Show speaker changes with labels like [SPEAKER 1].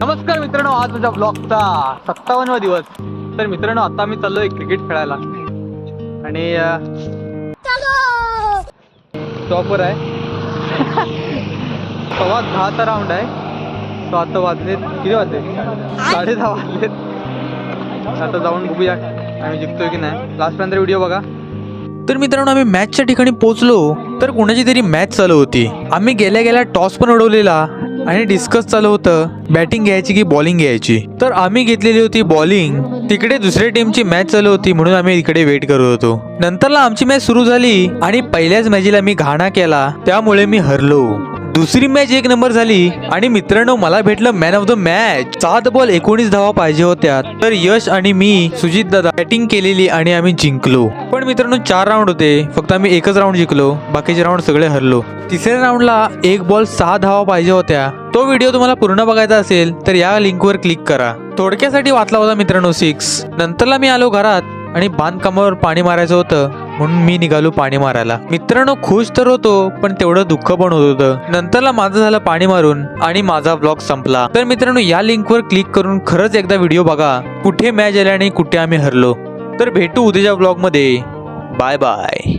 [SPEAKER 1] नमस्कार मित्रांनो, आज माझ्या ब्लॉगचा 57वा दिवस. तर मित्रांनो, आता मी चाललोय क्रिकेट खेळायला आणि टॉपवर आहे. 9:15चा राऊंड आहे. तो आता वाजलेत किती वाजले? 10:30 वाजलेत. आता जाऊन बघूया आम्ही जिंकतोय की नाही. लास्टपर्यंत व्हिडिओ बघा.
[SPEAKER 2] तर मित्रांनो, आम्ही मॅचच्या ठिकाणी पोहोचलो तर कोणाची तरी मॅच चालू होती. आम्ही गेल्या गेल्या टॉस पण उडवलेला आणि डिस्कस चालू होतं बॅटिंग घ्यायची की बॉलिंग घ्यायची. तर आम्ही घेतलेली होती बॉलिंग. तिकडे दुसऱ्या टीमची मॅच चालू होती म्हणून आम्ही इकडे वेट करत होतो. नंतरला आमची मॅच सुरू झाली आणि पहिल्याच मॅचला मी घाणा केला, त्यामुळे मी हरलो. दुसरी मॅच 1 नंबर झाली आणि मित्रांनो, मला भेटलं man of the match. 7 ball 19 धावा पाहिजे होत्या. तर यश आणि मी सुजित दादा बॅटिंग केलेली आणि आम्ही जिंकलो. पण मित्रांनो, 4 राऊंड होते, फक्त आम्ही एकच राऊंड जिंकलो, बाकीचे राऊंड सगळे हरलो. तिसऱ्या राऊंडला 1 बॉल 6 धावा पाहिजे होत्या. तो व्हिडिओ तुम्हाला पूर्ण बघायचा असेल तर या लिंकवर क्लिक करा. थोडक्यासाठी वाचला होता मित्रांनो 6. नंतरला मी आलो घरात आणि बांधकामावर पाणी मारायचं होतं म्हणून मी निघालो पाणी मारायला. मित्रांनो, खुश तर होतो पण तेवढं दुःख पण होत होतं. नंतरला माझं झालं पाणी मारून आणि माझा ब्लॉग संपला. तर मित्रांनो, या लिंकवर क्लिक करून खरंच एकदा व्हिडिओ बघा, कुठे मॅच आली आणि कुठे आम्ही हरलो. तर भेटू उद्याच्या ब्लॉग मध्ये. Bye bye.